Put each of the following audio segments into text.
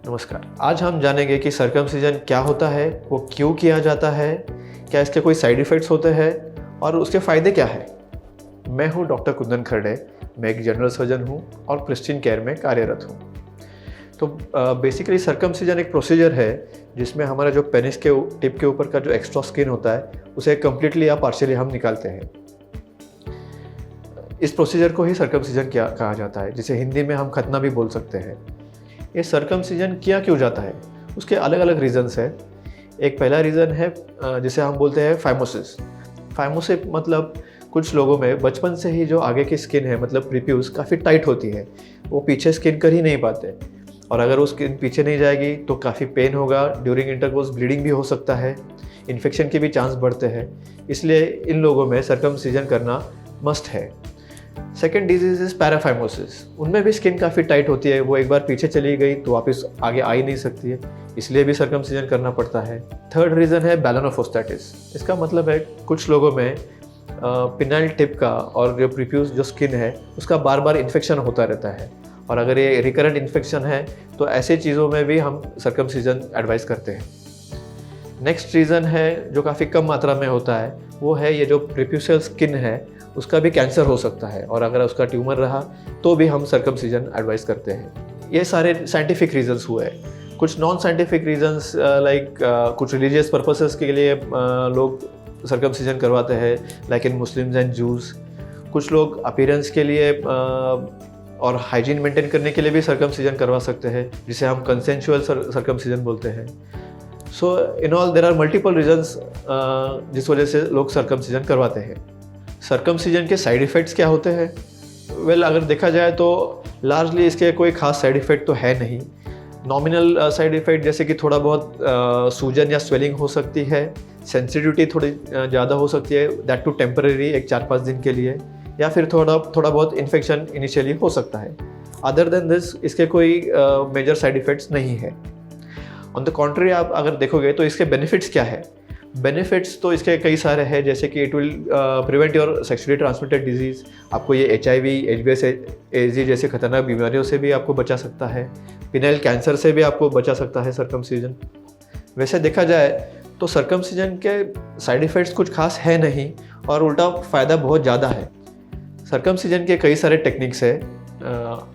नमस्कार। आज हम जानेंगे कि सर्कमसिजन क्या होता है, वो क्यों किया जाता है, क्या इसके कोई साइड इफ़ेक्ट्स होते हैं और उसके फ़ायदे क्या हैं। मैं हूं डॉक्टर कुंदन खरड़े। मैं एक जनरल सर्जन हूं और प्रिस्टीन केयर में कार्यरत हूं। तो बेसिकली सर्कमसिजन एक प्रोसीजर है जिसमें हमारा जो पेनिस के टिप के ऊपर का जो एक्स्ट्रा स्किन होता है उसे कम्प्लीटली या पार्शियली हम निकालते हैं। इस प्रोसीजर को ही सर्कमसिजन कहा जाता है, जिसे हिंदी में हम खतना भी बोल सकते हैं। ये सर्कमसिजन किया क्यों जाता है, उसके अलग अलग रीज़न्स हैं। एक पहला रीज़न है जिसे हम बोलते हैं फाइमोसिस। फाइमोसिस मतलब कुछ लोगों में बचपन से ही जो आगे की स्किन है, मतलब प्रीप्यूस, काफ़ी टाइट होती है। वो पीछे स्किन कर ही नहीं पाते, और अगर वो स्किन पीछे नहीं जाएगी तो काफ़ी पेन होगा। ड्यूरिंग इंटरकोर्स ब्लीडिंग भी हो सकता है, इन्फेक्शन के भी चांस बढ़ते हैं। इसलिए इन लोगों में सर्कमसिजन करना मस्ट है। Second disease is paraphimosis. उनमें भी स्किन काफ़ी टाइट होती है, वो एक बार पीछे चली गई तो वापस आगे आ ही नहीं सकती है, इसलिए भी सर्कमसिजन करना पड़ता है। थर्ड रीज़न है बैलोनोफोस्टैटिस। इसका मतलब है कुछ लोगों में पिनाइल टिप का और जो प्रीप्यूस जो स्किन है उसका बार बार इन्फेक्शन होता रहता है, और अगर ये रिकरेंट इन्फेक्शन है तो ऐसे चीज़ों में भी हम सर्कमसिजन एडवाइस करते हैं। नेक्स्ट रीज़न है जो काफ़ी कम मात्रा में होता है, वो है ये जो प्रीप्यूशियल स्किन है उसका भी कैंसर हो सकता है, और अगर उसका ट्यूमर रहा तो भी हम सर्कमसिजन एडवाइस करते हैं। ये सारे साइंटिफिक रीजंस हुए। कुछ नॉन साइंटिफिक रीजंस लाइक कुछ रिलीजियस पर्पसेस के लिए लोग सर्कमसिजन करवाते हैं, like in Muslims and juice. कुछ लोग अपीयरेंस के लिए और हाइजीन मेंटेन करने के लिए भी सर्कमसिजन करवा सकते हैं, जिसे हम कंसेंशुअल सर्कमसिजन बोलते हैं। So in all there are multiple reasons जिस वजह से लोग सर्कमसिजन करवाते हैं। सर्कमसिजन के साइड इफ़ेक्ट्स क्या होते हैं? वेल, अगर देखा जाए तो लार्जली इसके कोई खास साइड इफ़ेक्ट तो है नहीं। नॉमिनल साइड इफ़ेक्ट जैसे कि थोड़ा बहुत सूजन या स्वेलिंग हो सकती है, सेंसिटिविटी थोड़ी ज़्यादा हो सकती है, दैट टू टेम्परेरी, एक 4-5 दिन के लिए, या फिर थोड़ा बहुत इन्फेक्शन इनिशियली हो सकता है। अदर देन दिस इसके कोई मेजर साइड इफ़ेक्ट्स नहीं है। ऑन द कॉन्ट्री, आप अगर देखोगे तो इसके बेनिफिट्स क्या है? बेनिफिट्स तो इसके कई सारे हैं, जैसे कि it will prevent your sexually transmitted disease. आपको ये HIV, HBsAg जैसे खतरनाक बीमारियों से भी आपको बचा सकता है। पिनाइल कैंसर से भी आपको बचा सकता है सर्कमसिजन। वैसे देखा जाए तो सर्कमसिजन के साइड इफ़ेक्ट्स कुछ खास है नहीं, और उल्टा फ़ायदा बहुत ज़्यादा है। सर्कमसिजन के कई सारे टेक्निक्स है।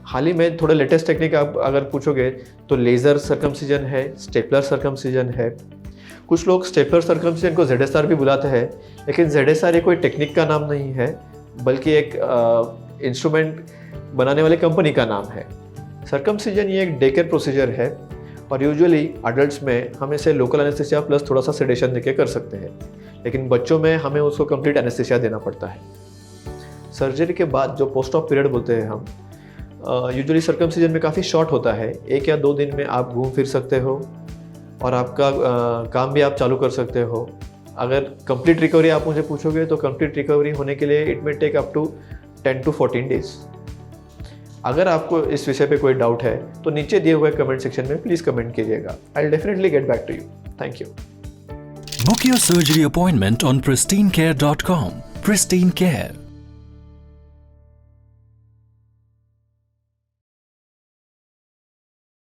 हाल ही में थोड़ा लेटेस्ट टेक्निक आप अगर पूछोगे तो लेज़र सर्कमसिजन है, स्टेपलर सर्कमसिजन है। कुछ लोग स्टेपलर सर्कमसिजन को ZSR भी बुलाते हैं, लेकिन ZSR ये कोई टेक्निक का नाम नहीं है, बल्कि एक इंस्ट्रूमेंट बनाने वाली कंपनी का नाम है। सर्कमसिजन ये एक डे केयर प्रोसीजर है, और यूजुअली अडल्ट्स में हम इसे लोकल एनेस्थीसिया प्लस थोड़ा सा सेडेशन देके कर सकते हैं, लेकिन बच्चों में हमें उसको कंप्लीट एनेस्थीसिया देना पड़ता है। सर्जरी के बाद जो पोस्ट ऑप पीरियड बोलते हैं हम, यूजुअली सर्कमसिजन में काफ़ी शॉर्ट होता है। 1 या 2 दिन में आप घूम फिर सकते हो और आपका काम भी आप चालू कर सकते हो। अगर कंप्लीट रिकवरी आप मुझे पूछोगे तो कंप्लीट रिकवरी होने के लिए it may take up to 10 to 14 days. अगर आपको इस विषय पे कोई डाउट है तो नीचे दिए हुए कमेंट सेक्शन में प्लीज़ कमेंट कीजिएगा। I will definitely get back to you. Thank you. Book your surgery appointment on pristinecare.com. Pristine Care.